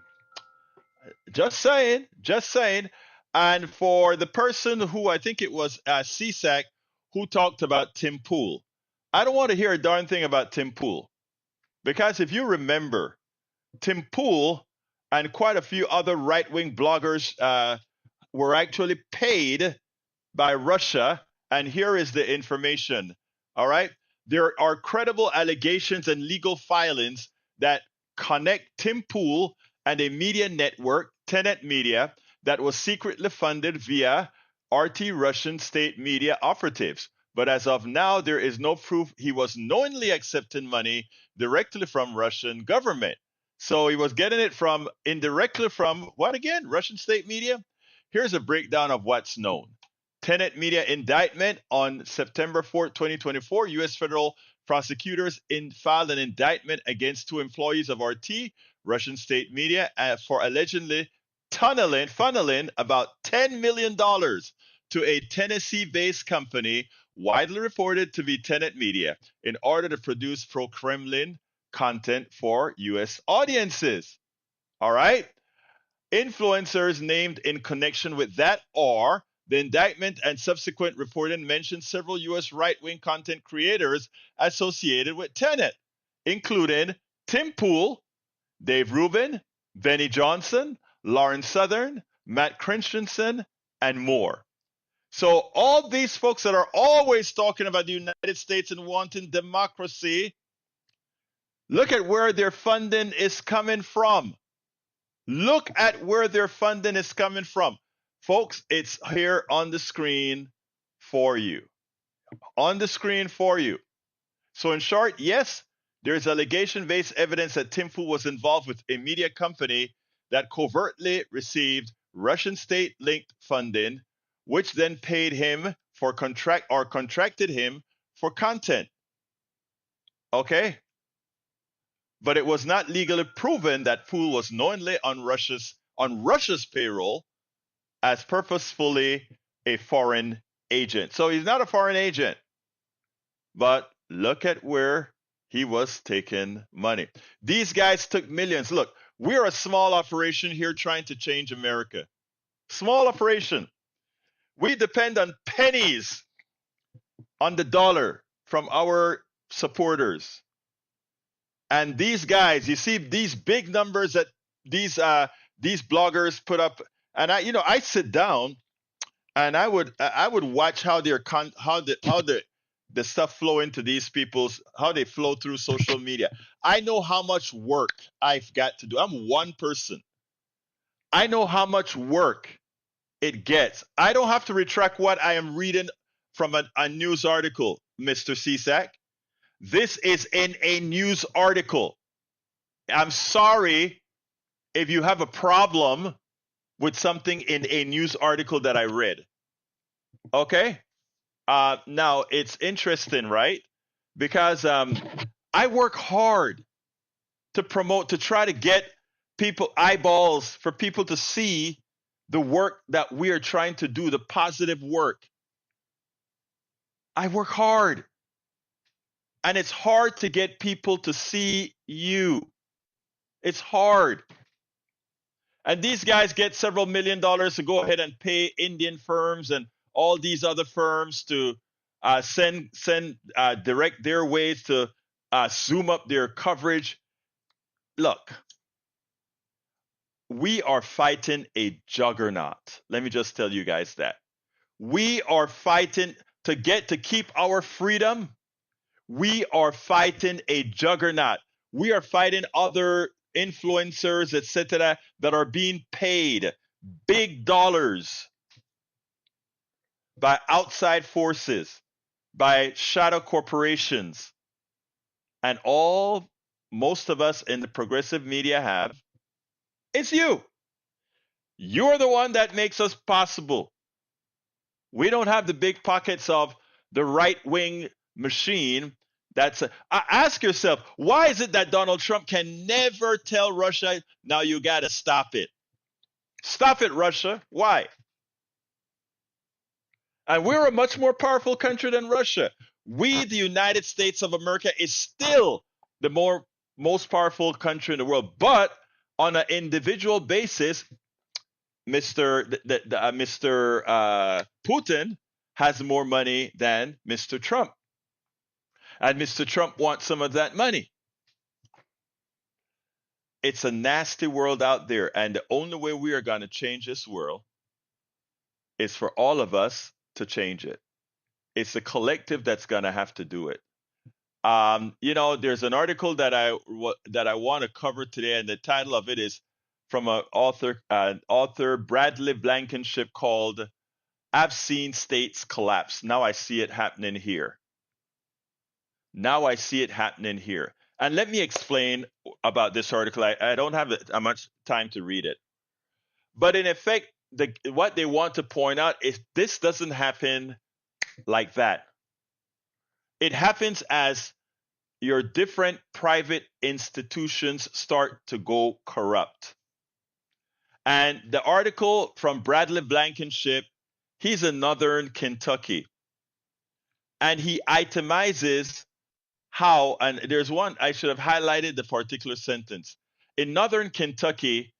Just saying, just saying. And for the person who, I think it was CSAC, who talked about Tim Pool, I don't want to hear a darn thing about Tim Pool. Because if you remember, Tim Pool and quite a few other right-wing bloggers were actually paid by Russia. And here is the information. All right. There are credible allegations and legal filings that connect Tim Pool and a media network, Tenet Media, that was secretly funded via RT Russian state media operatives. But as of now, there is no proof he was knowingly accepting money directly from Russian government. So he was getting it from indirectly from what again? Russian state media? Here's a breakdown of what's known. Tenet Media indictment on September 4th, 2024, U.S. federal prosecutors filed an indictment against two employees of RT, Russian state media, for allegedly funneling about $10 million to a Tennessee-based company widely reported to be Tenet Media in order to produce pro-Kremlin content for U.S. audiences. All right? Influencers named in connection with that are the indictment and subsequent reporting mentioned several U.S. right-wing content creators associated with Tenet, including Tim Pool, Dave Rubin, Benny Johnson, Lauren Southern, Matt Christensen, and more. So all these folks that are always talking about the United States and wanting democracy, look at where their funding is coming from. Look at where their funding is coming from. Folks, it's here on the screen for you. On the screen for you. So, in short, yes, there is allegation based evidence that Tim Fu was involved with a media company that covertly received Russian state linked funding, which then paid him for contracted him for content. Okay? But it was not legally proven that Fu was knowingly on Russia's payroll as purposefully a foreign agent. So he's not a foreign agent. But look at where he was taking money. These guys took millions. Look, we're a small operation here trying to change America. Small operation. We depend on pennies on the dollar from our supporters. And these guys, you see these big numbers that these bloggers put up, and I sit down and I would watch how the stuff flow into these people's, how they flow through social media. I know how much work I've got to do. I'm one person. I know how much work it gets. I don't have to retract what I am reading from a news article, Mr. CSAC. This is in a news article. I'm sorry if you have a problem with something in a news article that I read. Okay? Now, it's interesting, right? Because I work hard to promote, to try to get people eyeballs, for people to see the work that we are trying to do, the positive work. I work hard. And it's hard to get people to see you. It's hard. And these guys get several $1 million to go ahead and pay Indian firms and all these other firms to send direct their ways to zoom up their coverage. Look, we are fighting a juggernaut. Let me just tell you guys that. We are fighting to keep our freedom. We are fighting a juggernaut. We are fighting other influencers, etc., that are being paid big dollars by outside forces, by shadow corporations. And most of us in the progressive media have, it's you. You're the one that makes us possible. We don't have the big pockets of the right-wing machine. Ask yourself, why is it that Donald Trump can never tell Russia, now you got to stop it? Stop it, Russia. Why? And we're a much more powerful country than Russia. We, the United States of America, is still the most powerful country in the world. But on an individual basis, Mr. Putin has more money than Mr. Trump. And Mr. Trump wants some of that money. It's a nasty world out there. And the only way we are going to change this world is for all of us to change it. It's the collective that's going to have to do it. There's an article that I want to cover today, and the title of it is from an author Bradley Blankenship, called "I've Seen States Collapse. Now I see it happening here." Now I see it happening here. And let me explain about this article. I don't have much time to read it. But in effect, what they want to point out is this doesn't happen like that. It happens as your different private institutions start to go corrupt. And the article from Bradley Blankenship, he's in Northern Kentucky. And he itemizes how, and there's one, I should have highlighted the particular sentence. In Northern Kentucky,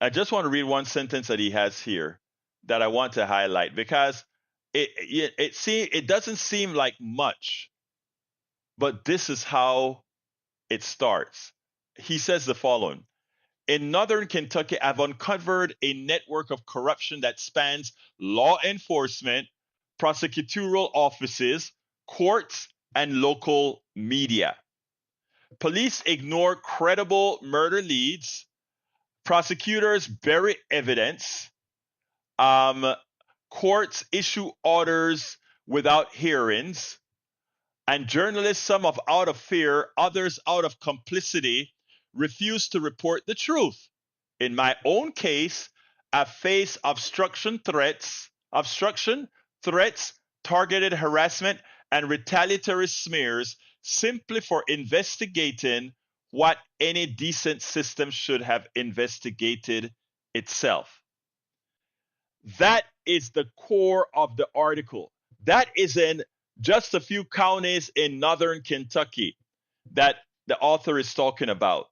I just want to read one sentence that he has here that I want to highlight, because it doesn't seem like much, but this is how it starts. He says the following: in Northern Kentucky, I've uncovered a network of corruption that spans law enforcement, prosecutorial offices, courts, and local media. Police ignore credible murder leads, prosecutors bury evidence, courts issue orders without hearings, and journalists, some of out of fear, others out of complicity, refuse to report the truth. In my own case, I face obstruction, threats, targeted harassment, and retaliatory smears simply for investigating what any decent system should have investigated itself. That is the core of the article. That is in just a few counties in northern Kentucky that the author is talking about.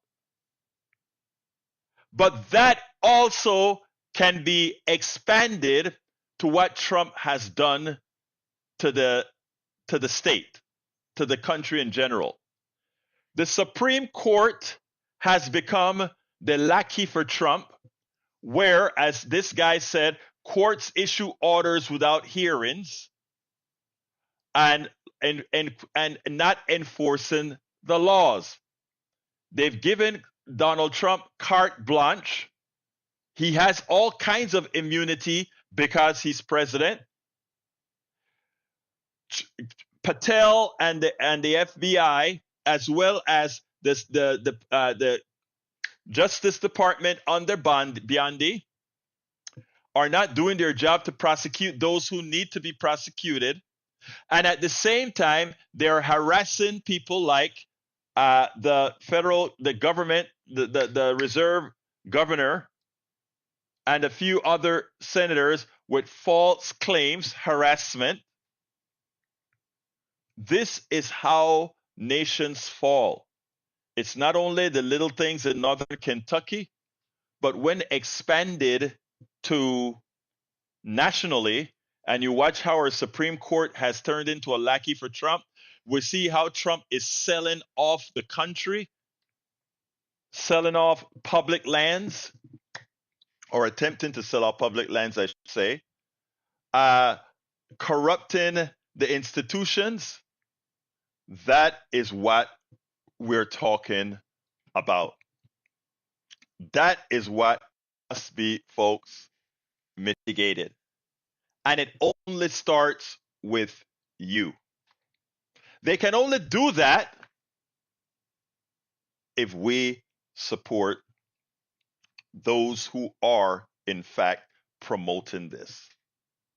But that also can be expanded to what Trump has done to the state, to the country in general. The Supreme Court has become the lackey for Trump, where, as this guy said, courts issue orders without hearings and not enforcing the laws. They've given Donald Trump carte blanche. He has all kinds of immunity because he's president. Patel and the FBI, as well as the Justice Department under Biondi, are not doing their job to prosecute those who need to be prosecuted. And at the same time, they're harassing people like the government, the reserve governor, and a few other senators with false claims, harassment. This is how nations fall. It's not only the little things in northern Kentucky, but when expanded to nationally, and you watch how our Supreme Court has turned into a lackey for Trump, we see how Trump is selling off the country, selling off public lands, or attempting to sell off public lands, I should say, corrupting the institutions. That is what we're talking about. That is what must be, folks, mitigated. And it only starts with you. They can only do that if we support those who are, in fact, promoting this.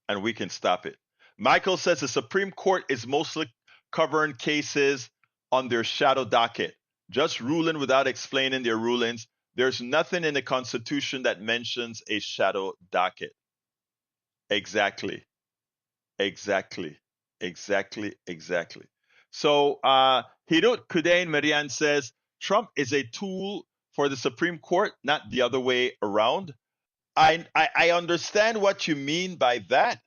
And we can stop it. Michael says the Supreme Court is mostly covering cases on their shadow docket, just ruling without explaining their rulings. There's nothing in the Constitution that mentions a shadow docket. Exactly. So Hirut Kudain Marian says Trump is a tool for the Supreme Court, not the other way around. I understand what you mean by that.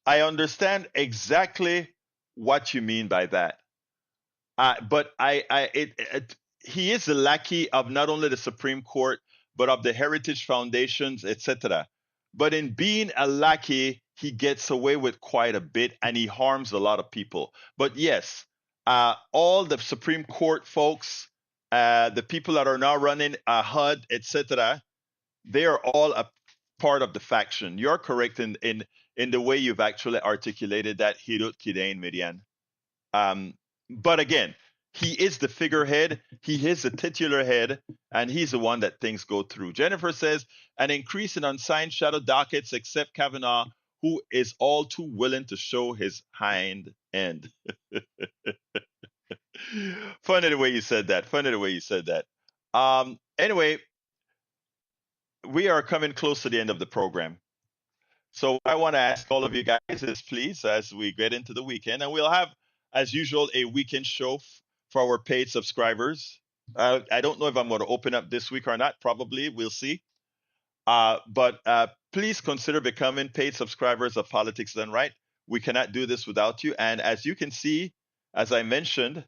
I understand exactly what you mean by that. But he is the lackey of not only the Supreme Court, but of the heritage foundations, etc. But in being a lackey, he gets away with quite a bit, and he harms a lot of people. But yes, all the Supreme Court folks, the people that are now running HUD, etc., they are all a part of the faction. You're correct in the way you've actually articulated that, Hirut Kidain Midian. But again, he is the figurehead, he is the titular head, and he's the one that things go through. Jennifer says, an increase in unsigned shadow dockets except Kavanaugh, who is all too willing to show his hind end. Funny the way you said that. Anyway, we are coming close to the end of the program. So I want to ask all of you guys is please, as we get into the weekend, and we'll have, as usual, a weekend show for our paid subscribers. I don't know if I'm going to open up this week or not. Probably, we'll see. But please consider becoming paid subscribers of Politics Done Right. We cannot do this without you. And as you can see, as I mentioned,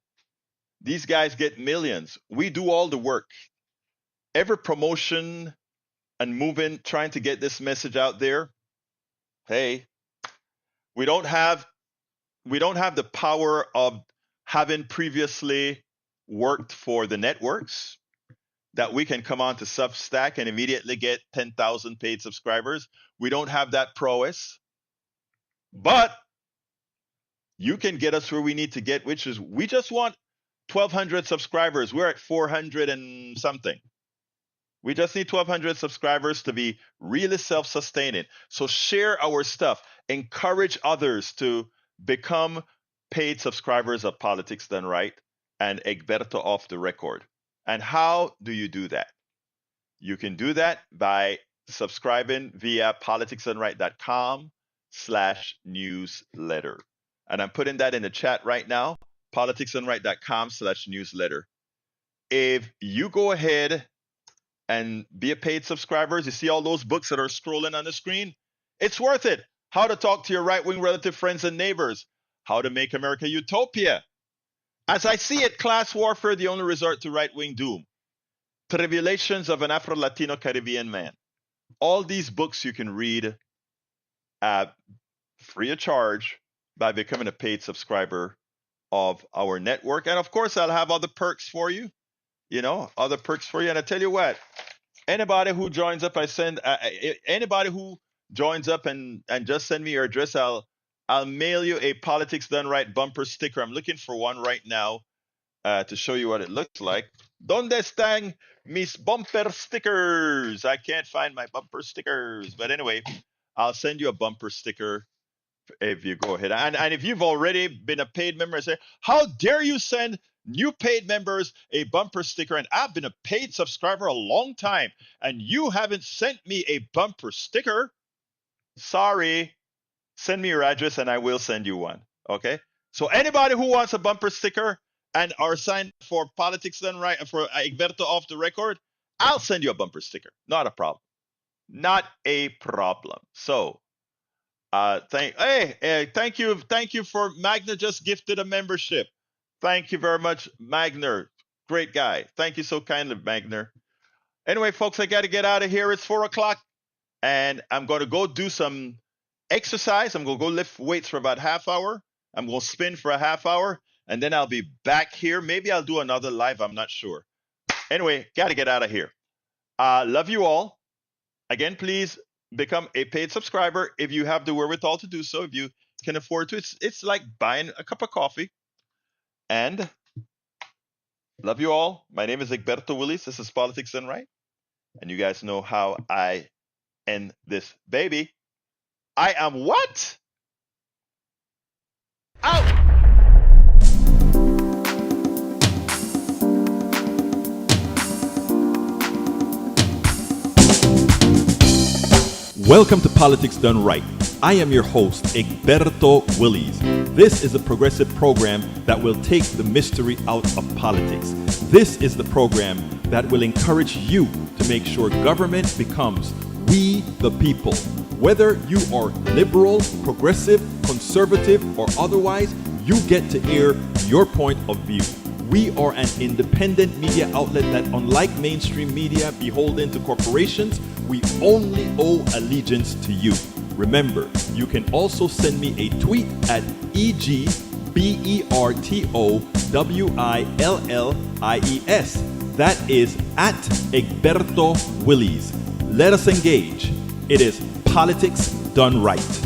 these guys get millions. We do all the work. Every promotion and moving, trying to get this message out there. Hey, we don't have the power of having previously worked for the networks. that we can come on to Substack and immediately get 10,000 paid subscribers. We don't have that prowess, but you can get us where we need to get, which is we just want 1,200 subscribers. We're at 400 and something. We just need 1,200 subscribers to be really self-sustaining. So share our stuff. Encourage others to become paid subscribers of Politics Done Right and Egberto Off the Record. And how do you do that? You can do that by subscribing via politicsdoneright.com/newsletter. And I'm putting that in the chat right now, politicsdoneright.com/newsletter. If you go ahead and be a paid subscriber, you see all those books that are scrolling on the screen? It's worth it. How to talk to your right-wing relative friends and neighbors. How to make America utopia. As I see it, class warfare, the only resort to right-wing doom. Tribulations of an Afro-Latino Caribbean man. All these books you can read free of charge by becoming a paid subscriber of our network. And of course, I'll have other perks for you. Other perks for you. And I tell you what, anybody who joins up, anybody who joins up and just send me your address, I'll mail you a Politics Done Right bumper sticker. I'm looking for one right now to show you what it looks like. ¿Dónde están mis bumper stickers? I can't find my bumper stickers. But anyway, I'll send you a bumper sticker if you go ahead. And if you've already been a paid member, I say, how dare you send new paid members a bumper sticker? And I've been a paid subscriber a long time, and you haven't sent me a bumper sticker. Sorry. Send me your address and I will send you one. Okay? So anybody who wants a bumper sticker and are signed for Politics Done Right, for Egberto Off the Record, I'll send you a bumper sticker. Not a problem. Not a problem. So, thank you. Thank you for Magna just gifted a membership. Thank you very much, Magner. Great guy. Thank you so kindly, Magner. Anyway, folks, I got to get out of here. It's 4 o'clock and I'm going to go do some exercise. I'm going to go lift weights for about half hour. I'm going to spin for a half hour, and then I'll be back here. Maybe I'll do another live. I'm not sure. Anyway, got to get out of here. Love you all. Again, please become a paid subscriber if you have the wherewithal to do so, if you can afford to. It's like buying a cup of coffee. And love you all. My name is Egberto Willies. This is Politics Done Right. And you guys know how I end this baby. I am what? Out! Welcome to Politics Done Right. I am your host, Egberto Willies. This is a progressive program that will take the mystery out of politics. This is the program that will encourage you to make sure government becomes we the people. Whether you are liberal, progressive, conservative, or otherwise, you get to air your point of view. We are an independent media outlet that, unlike mainstream media beholden to corporations, we only owe allegiance to you. Remember, you can also send me a tweet at EGBERTOWILLIES. That is at Egberto Willies. Let us engage. It is Politics Done Right.